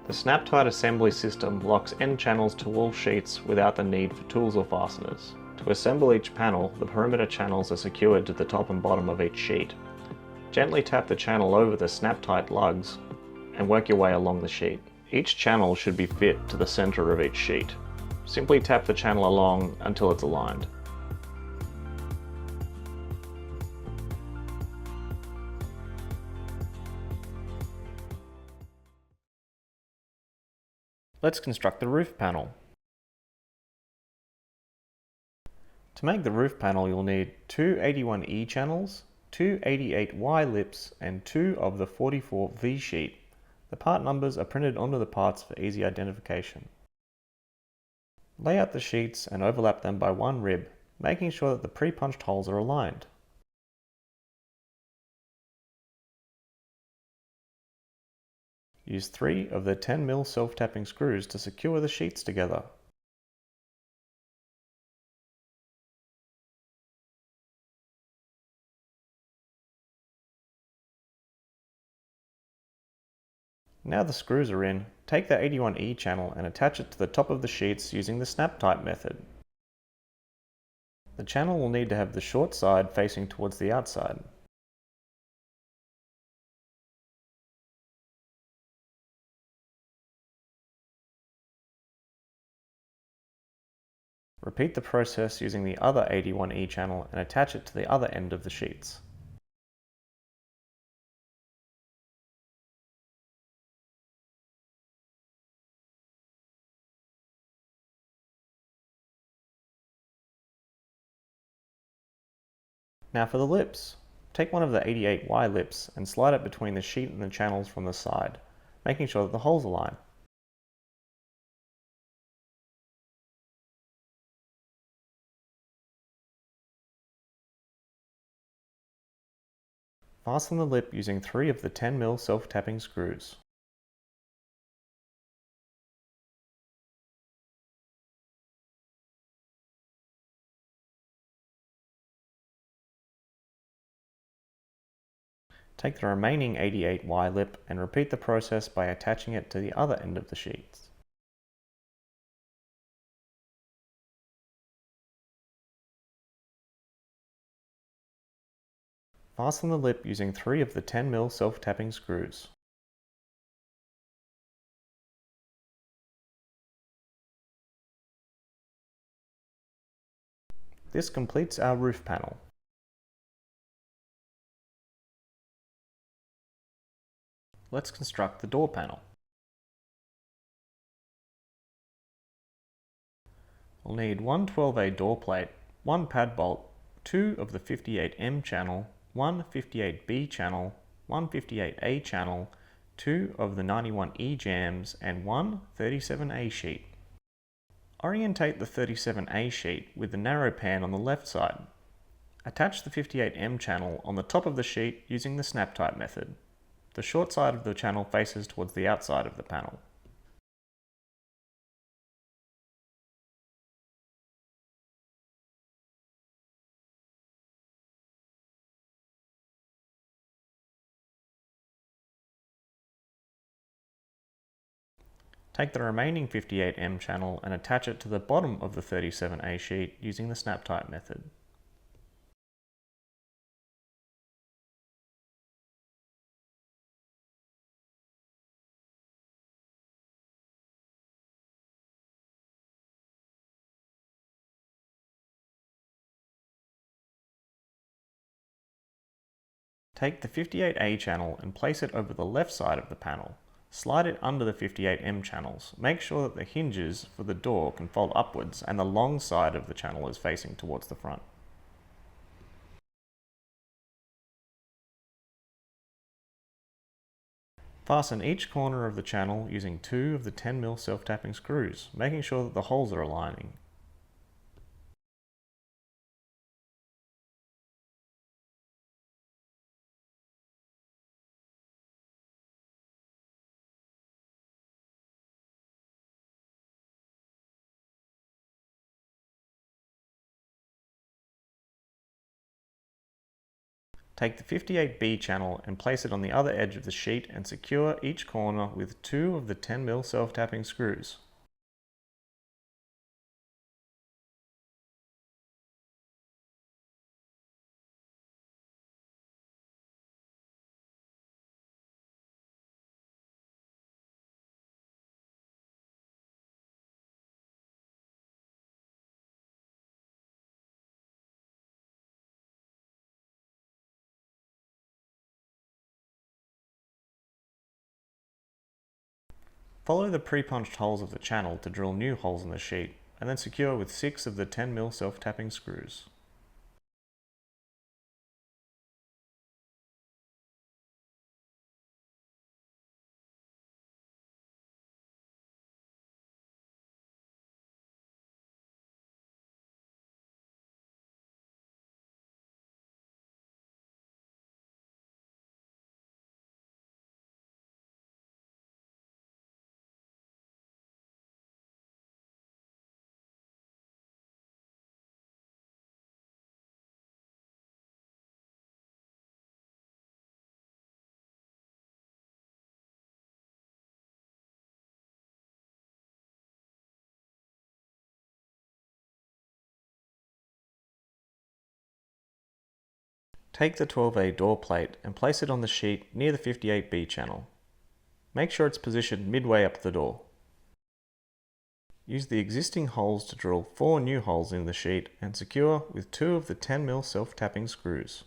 The snap-tight assembly system locks end channels to all sheets without the need for tools or fasteners. To assemble each panel, the perimeter channels are secured to the top and bottom of each sheet. Gently tap the channel over the snap-tight lugs and work your way along the sheet. Each channel should be fit to the center of each sheet. Simply tap the channel along until it's aligned. Let's construct the roof panel. To make the roof panel, you'll need two 81E channels, two 88Y lips, and two of the 44V sheet. The part numbers are printed onto the parts for easy identification. Lay out the sheets and overlap them by one rib, making sure that the pre-punched holes are aligned. Use 3 of the 10mm self-tapping screws to secure the sheets together. Now the screws are in, take the 81E channel and attach it to the top of the sheets using the snap-tight method. The channel will need to have the short side facing towards the outside. Repeat the process using the other 81E channel and attach it to the other end of the sheets. Now for the lips. Take one of the 88Y lips and slide it between the sheet and the channels from the side, making sure that the holes align. Fasten the lip using 3 of the 10mm self-tapping screws. Take the remaining 88Y lip and repeat the process by attaching it to the other end of the sheets. Fasten the lip using 3 of the 10mm self-tapping screws. This completes our roof panel. Let's construct the door panel. We'll need one 12A door plate, one pad bolt, 2 of the 58M channel, one 58B channel, one 58A channel, 2 of the 91E jams, and one 37A sheet. Orientate the 37A sheet with the narrow pan on the left side. Attach the 58M channel on the top of the sheet using the snap-tight method. The short side of the channel faces towards the outside of the panel. Take the remaining 58M channel and attach it to the bottom of the 37A sheet using the snap-tight method. Take the 58A channel and place it over the left side of the panel. Slide it under the 58M channels. Make sure that the hinges for the door can fold upwards and the long side of the channel is facing towards the front. Fasten each corner of the channel using 2 of the 10mm self-tapping screws, making sure that the holes are aligning. Take the 58B channel and place it on the other edge of the sheet and secure each corner with 2 of the 10mm self-tapping screws. Follow the pre-punched holes of the channel to drill new holes in the sheet, and then secure with 6 of the 10mm self-tapping screws. Take the 12A door plate and place it on the sheet near the 58B channel. Make sure it's positioned midway up the door. Use the existing holes to drill 4 new holes in the sheet and secure with 2 of the 10mm self-tapping screws.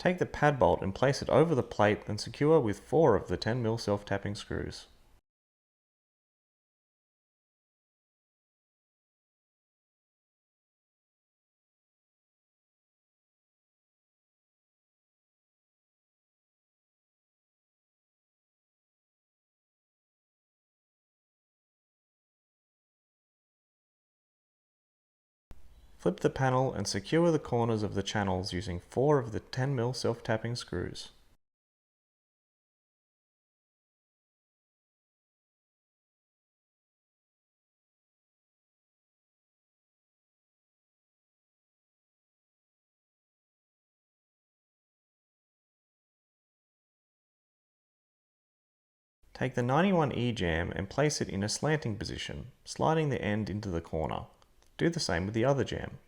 Take the pad bolt and place it over the plate and secure with 4 of the 10mm self-tapping screws. Flip the panel and secure the corners of the channels using 4 of the 10mm self-tapping screws. Take the 91E jamb and place it in a slanting position, sliding the end into the corner. Do the same with the other jamb.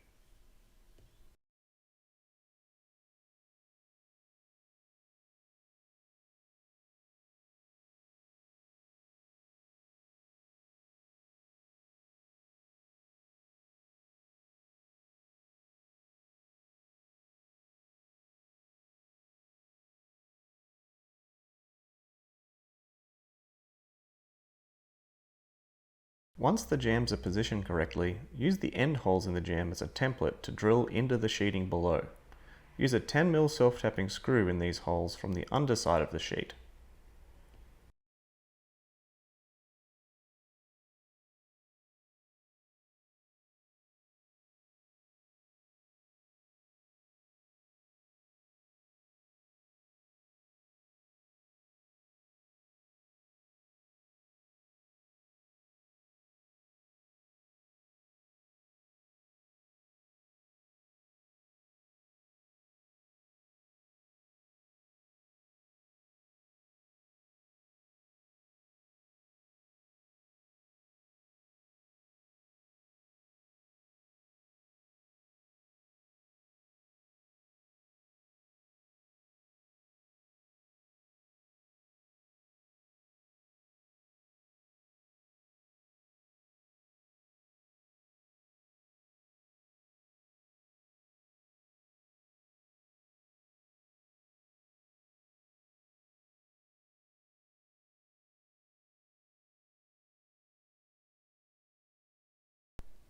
Once the jambs are positioned correctly, use the end holes in the jamb as a template to drill into the sheeting below. Use a 10mm self-tapping screw in these holes from the underside of the sheet.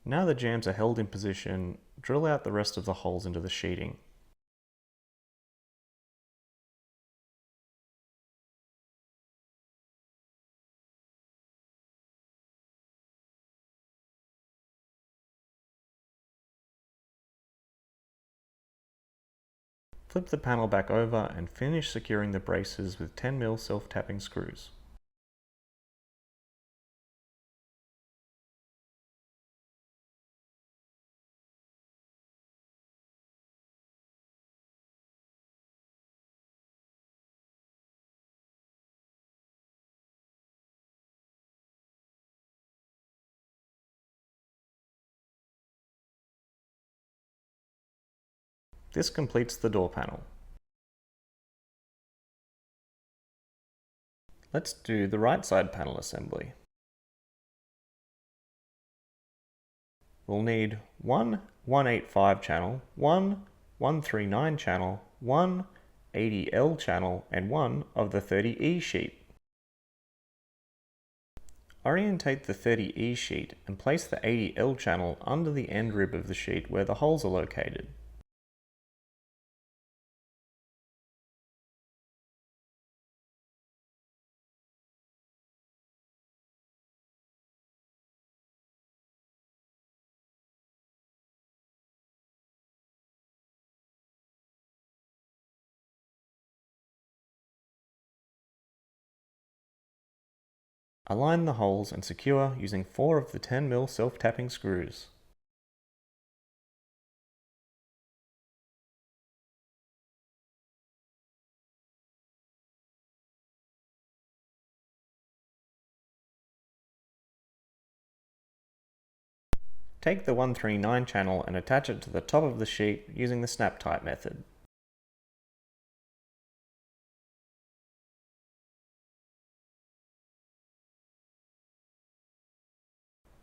Now the jams are held in position, drill out the rest of the holes into the sheeting. Flip the panel back over and finish securing the braces with 10mm self-tapping screws. This completes the door panel. Let's do the right side panel assembly. We'll need one 185 channel, one 139 channel, one 80L channel, and one of the 30E sheet. Orientate the 30E sheet and place the 80L channel under the end rib of the sheet where the holes are located. Align the holes and secure using 4 of the 10mm self-tapping screws. Take the 139 channel and attach it to the top of the sheet using the snap tight method.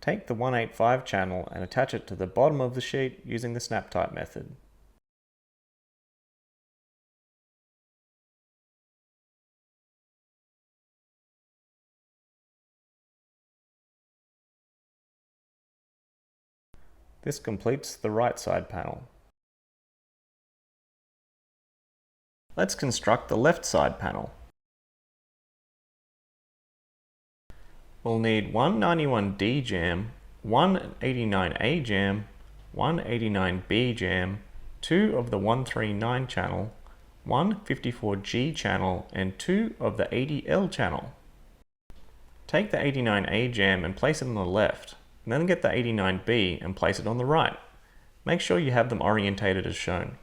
Take the 185 channel and attach it to the bottom of the sheet using the snap tight method. This completes the right side panel. Let's construct the left side panel. We'll need one 91D jam, one 89A jam, one 89B jam, 2 of the 139 channel, one 54G channel, and 2 of the 80L channel. Take the 89A jam and place it on the left, and then get the 89B and place it on the right. Make sure you have them orientated as shown.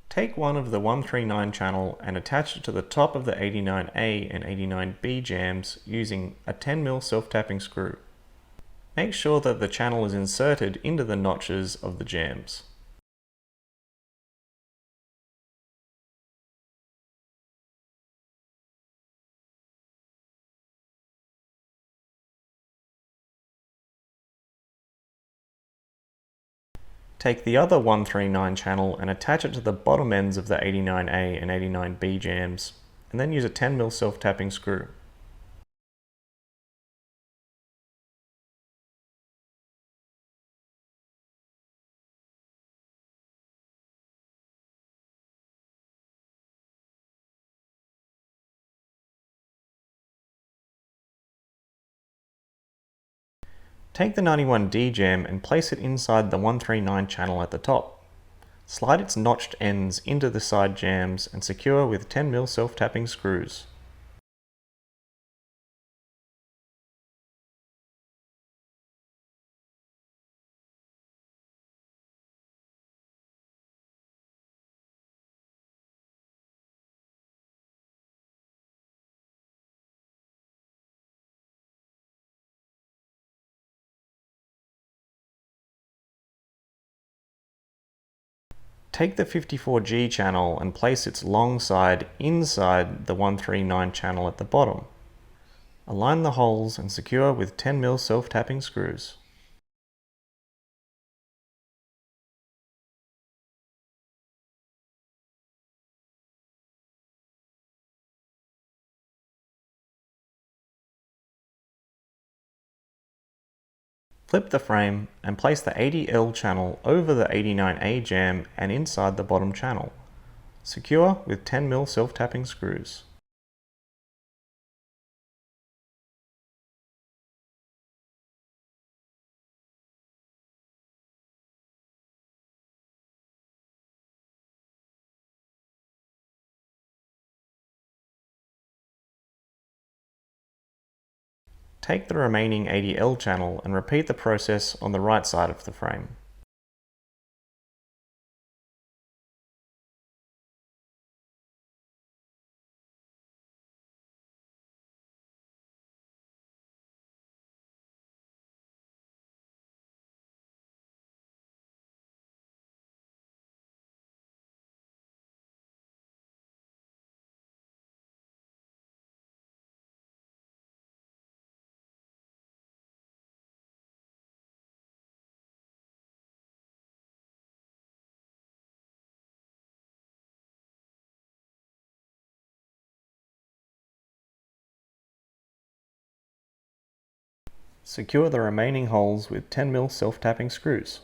Take one of the 139 channel and attach it to the top of the 89A and 89B jams using a 10mm self-tapping screw. Make sure that the channel is inserted into the notches of the jams. Take the other 139 channel and attach it to the bottom ends of the 89A and 89B jams, and then use a 10mm self-tapping screw. Take the 91D jam and place it inside the 139 channel at the top. Slide its notched ends into the side jams and secure with 10mm self-tapping screws. Take the 54G channel and place its long side inside the 139 channel at the bottom. Align the holes and secure with 10mm self-tapping screws. Flip the frame and place the 80L channel over the 89A jamb and inside the bottom channel. Secure with 10mm self-tapping screws. Take the remaining 80L channel and repeat the process on the right side of the frame. Secure the remaining holes with 10mm self-tapping screws.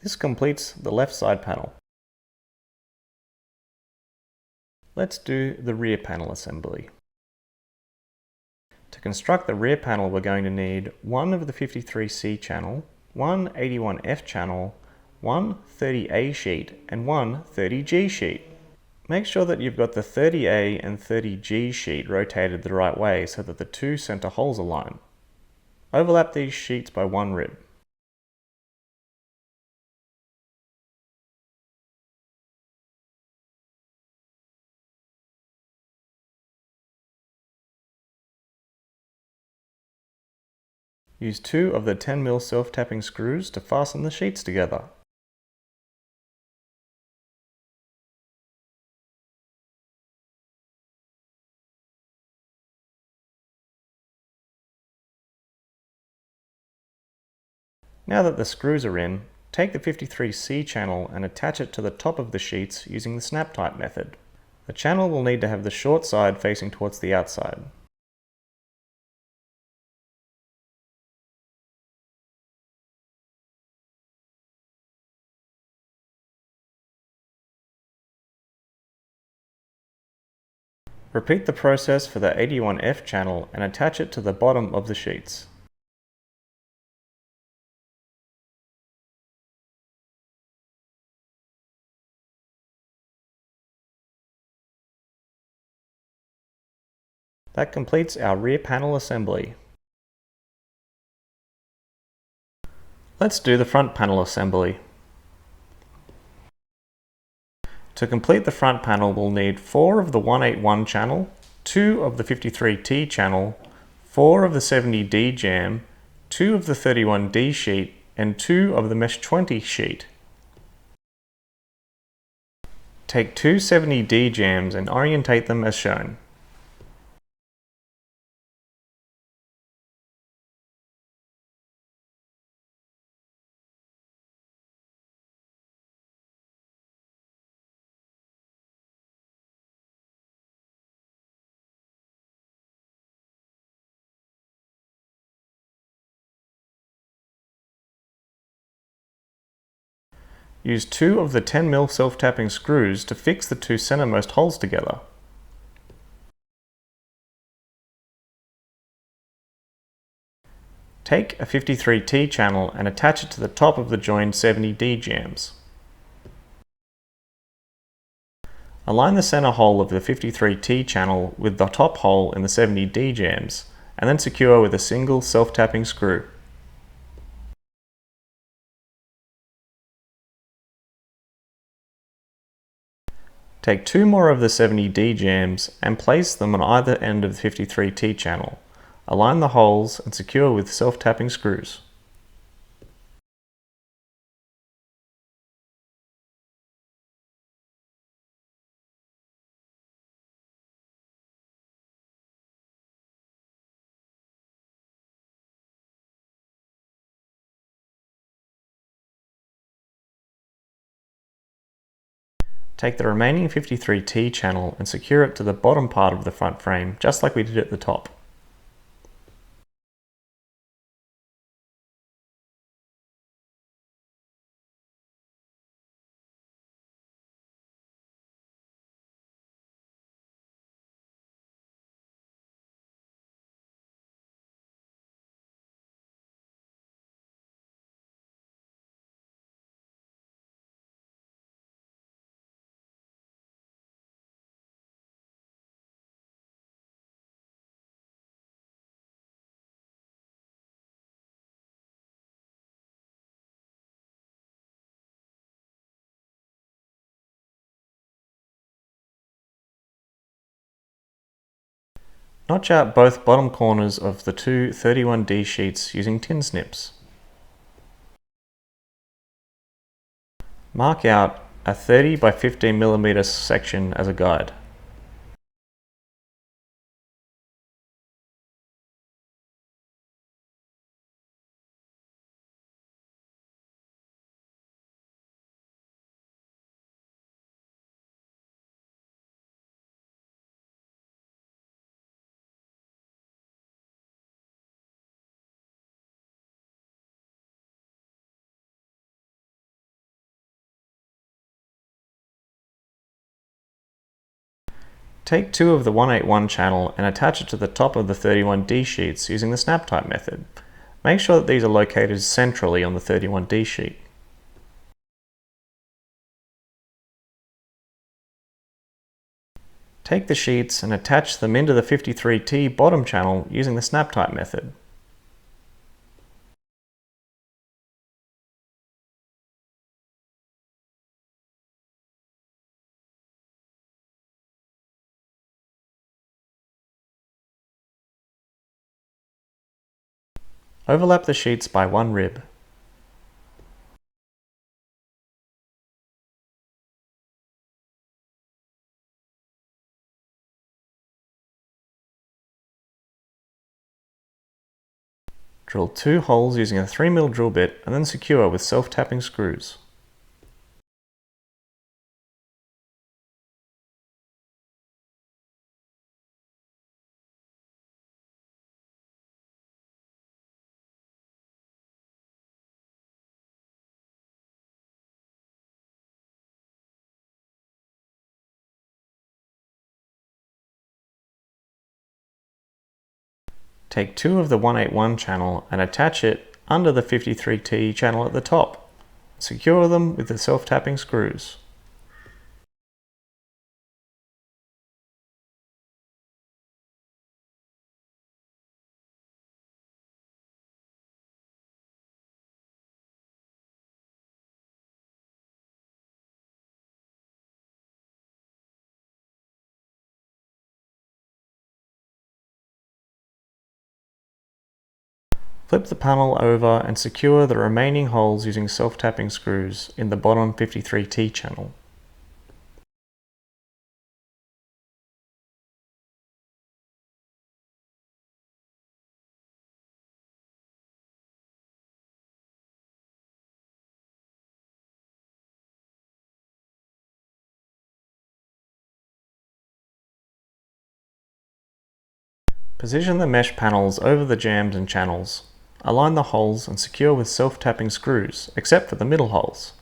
This completes the left side panel. Let's do the rear panel assembly. To construct the rear panel, we're going to need one of the 53C channel, one 81F channel, one 30A sheet, and one 30G sheet. Make sure that you've got the 30A and 30G sheet rotated the right way so that the two center holes align. Overlap these sheets by one rib. Use two of the 10mm self-tapping screws to fasten the sheets together. Now that the screws are in, take the 53C channel and attach it to the top of the sheets using the snap type method. The channel will need to have the short side facing towards the outside. Repeat the process for the 81F channel and attach it to the bottom of the sheets. That completes our rear panel assembly. Let's do the front panel assembly. To complete the front panel, we'll need 4 of the 181 channel, 2 of the 53T channel, 4 of the 70D jamb, 2 of the 31D sheet, and 2 of the mesh 20 sheet. Take two 70D jambs and orientate them as shown. Use 2 of the 10mm self-tapping screws to fix the two centermost holes together. Take a 53T channel and attach it to the top of the joined 70D jams. Align the center hole of the 53T channel with the top hole in the 70D jams, and then secure with a single self-tapping screw. Take two more of the 70D jams and place them on either end of the 53T channel. Align the holes and secure with self-tapping screws. Take the remaining 53T channel and secure it to the bottom part of the front frame, just like we did at the top. Notch out both bottom corners of the two 31D sheets using tin snips. Mark out a 30 by 15mm section as a guide. Take two of the 181 channel and attach it to the top of the 31D sheets using the snap type method. Make sure that these are located centrally on the 31D sheet. Take the sheets and attach them into the 53T bottom channel using the snap type method. Overlap the sheets by one rib. Drill two holes using a 3mm drill bit and then secure with self-tapping screws. Take two of the 181 channel and attach it under the 53T channel at the top. Secure them with the self-tapping screws. Flip the panel over and secure the remaining holes using self-tapping screws in the bottom 53T channel. Position the mesh panels over the jambs and channels. Align the holes and secure with self-tapping screws, except for the middle holes.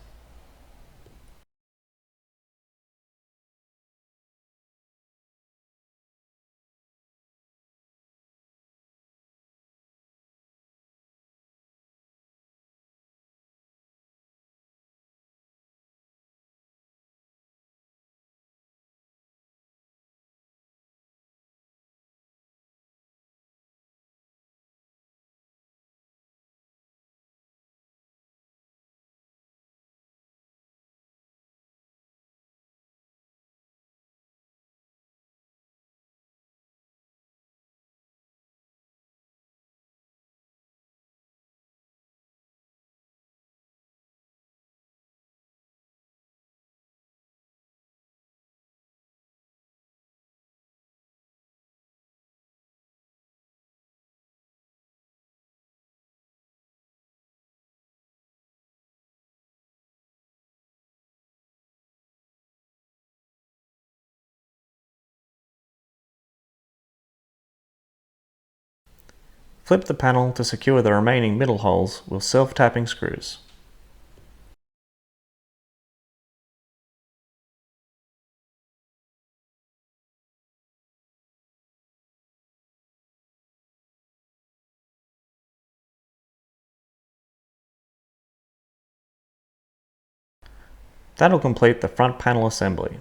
Flip the panel to secure the remaining middle holes with self-tapping screws. That'll complete the front panel assembly.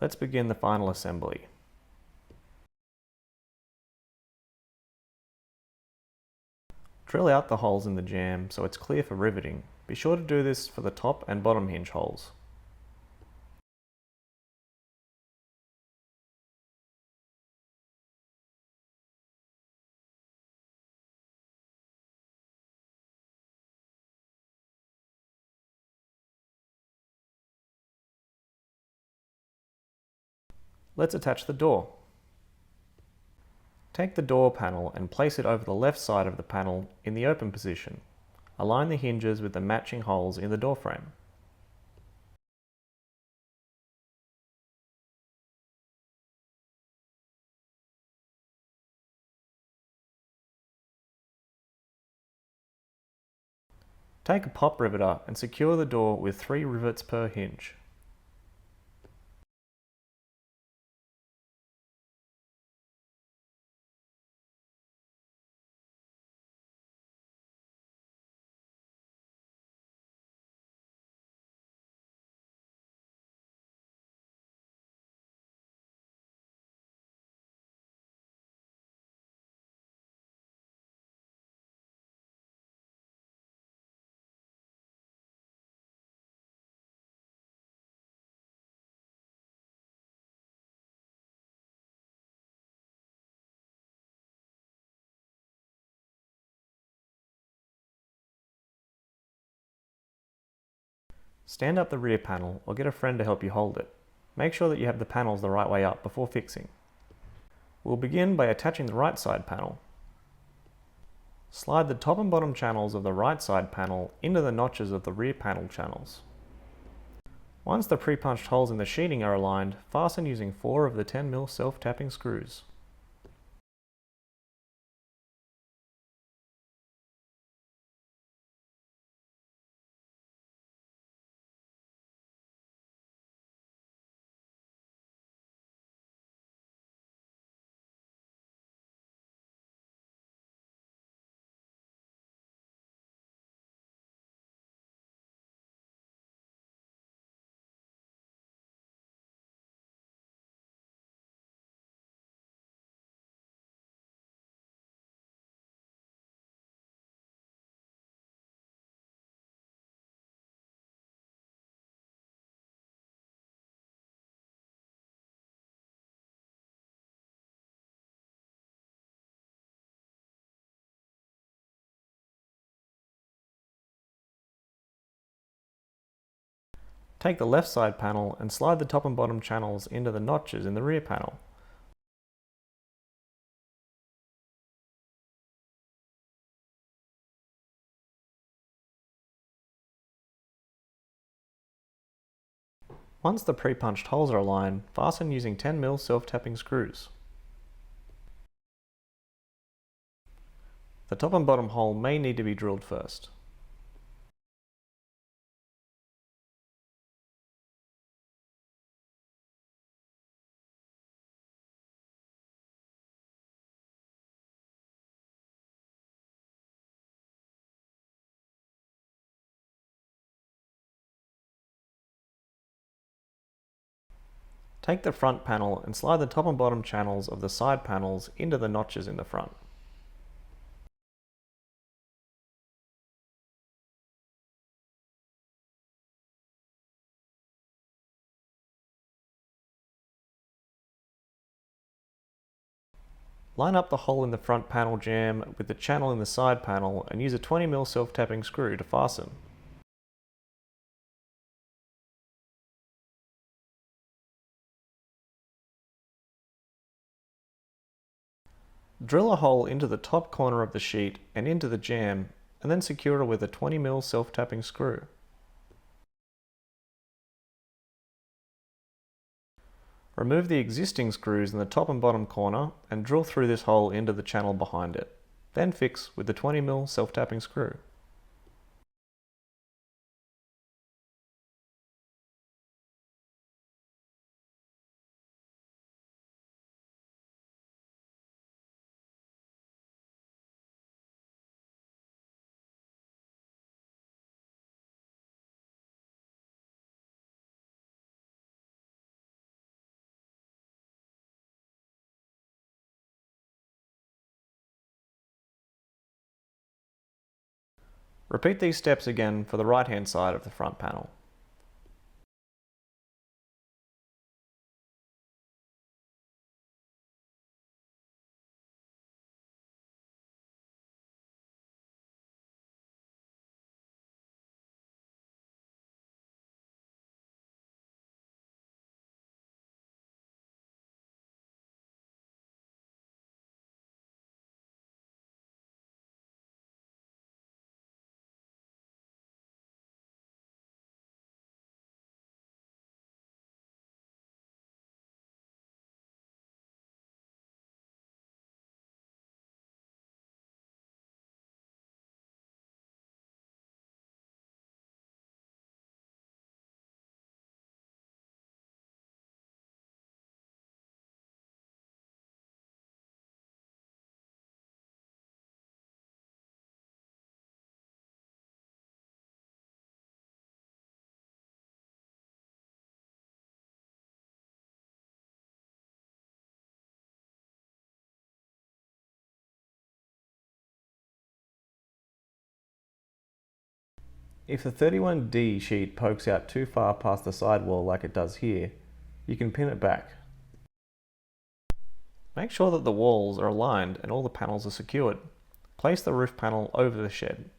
Let's begin the final assembly. Drill out the holes in the jamb so it's clear for riveting. Be sure to do this for the top and bottom hinge holes. Let's attach the door. Take the door panel and place it over the left side of the panel in the open position. Align the hinges with the matching holes in the door frame. Take a pop riveter and secure the door with 3 rivets per hinge. Stand up the rear panel or get a friend to help you hold it. Make sure that you have the panels the right way up before fixing. We'll begin by attaching the right side panel. Slide the top and bottom channels of the right side panel into the notches of the rear panel channels. Once the pre-punched holes in the sheeting are aligned, fasten using 4 of the 10mm self-tapping screws. Take the left side panel and slide the top and bottom channels into the notches in the rear panel. Once the pre-punched holes are aligned, fasten using 10mm self-tapping screws. The top and bottom hole may need to be drilled first. Take the front panel and slide the top and bottom channels of the side panels into the notches in the front. Line up the hole in the front panel jamb with the channel in the side panel and use a 20mm self-tapping screw to fasten. Drill a hole into the top corner of the sheet and into the jamb, and then secure it with a 20mm self-tapping screw. Remove the existing screws in the top and bottom corner and drill through this hole into the channel behind it. Then fix with the 20mm self-tapping screw. Repeat these steps again for the right hand side of the front panel. If the 31D sheet pokes out too far past the sidewall like it does here, you can pin it back. Make sure that the walls are aligned and all the panels are secured. Place the roof panel over the shed.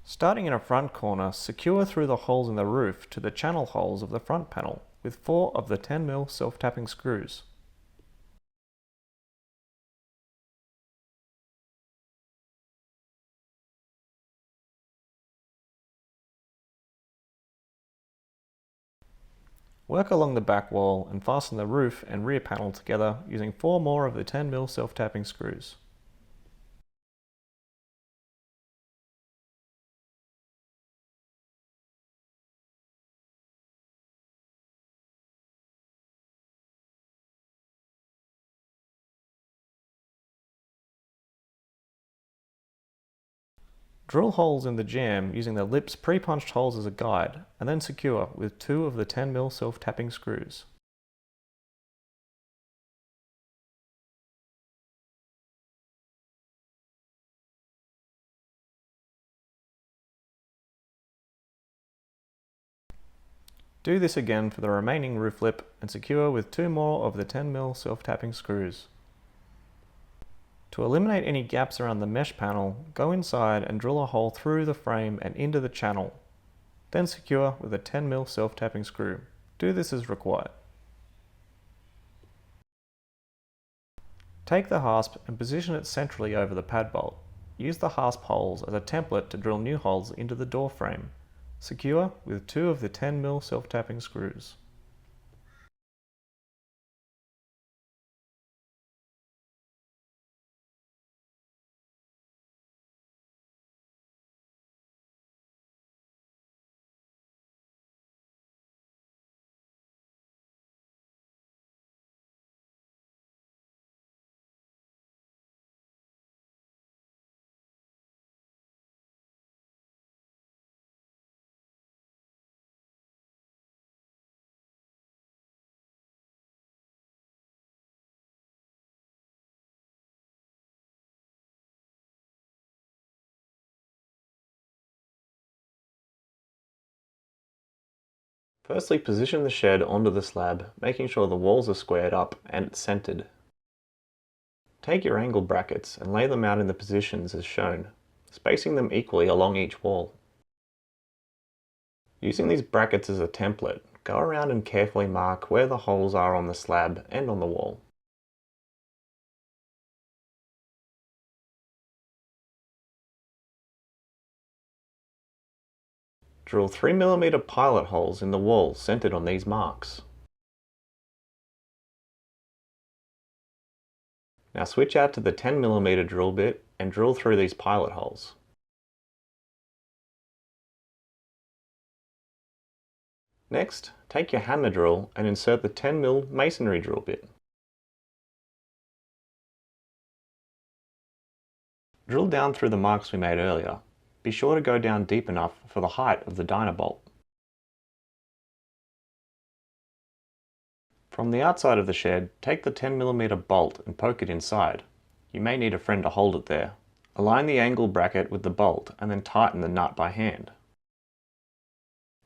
Starting in a front corner, secure through the holes in the roof to the channel holes of the front panel with 4 of the 10mm self-tapping screws. Work along the back wall and fasten the roof and rear panel together using 4 more of the 10mm self-tapping screws. Drill holes in the jamb using the lips pre-punched holes as a guide, and then secure with 2 of the 10mm self-tapping screws. Do this again for the remaining roof lip and secure with 2 more of the 10mm self-tapping screws. To eliminate any gaps around the mesh panel, go inside and drill a hole through the frame and into the channel. Then secure with a 10mm self-tapping screw. Do this as required. Take the hasp and position it centrally over the pad bolt. Use the hasp holes as a template to drill new holes into the door frame. Secure with 2 of the 10mm self-tapping screws. Firstly, position the shed onto the slab, making sure the walls are squared up and it's centered. Take your angle brackets and lay them out in the positions as shown, spacing them equally along each wall. Using these brackets as a template, go around and carefully mark where the holes are on the slab and on the wall. Drill 3mm pilot holes in the wall centered on these marks. Now switch out to the 10mm drill bit and drill through these pilot holes. Next, take your hammer drill and insert the 10mm masonry drill bit. Drill down through the marks we made earlier. Be sure to go down deep enough for the height of the dynabolt. From the outside of the shed, take the 10mm bolt and poke it inside. You may need a friend to hold it there. Align the angle bracket with the bolt and then tighten the nut by hand.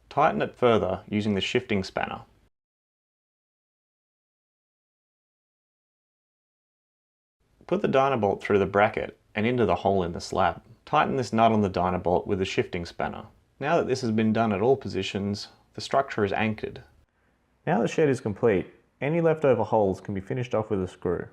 Tighten it further using the shifting spanner. Put the dynabolt through the bracket and into the hole in the slab. Tighten this nut on the dynabolt with the shifting spanner. Now that this has been done at all positions, the structure is anchored. Now the shed is complete, any leftover holes can be finished off with a screw.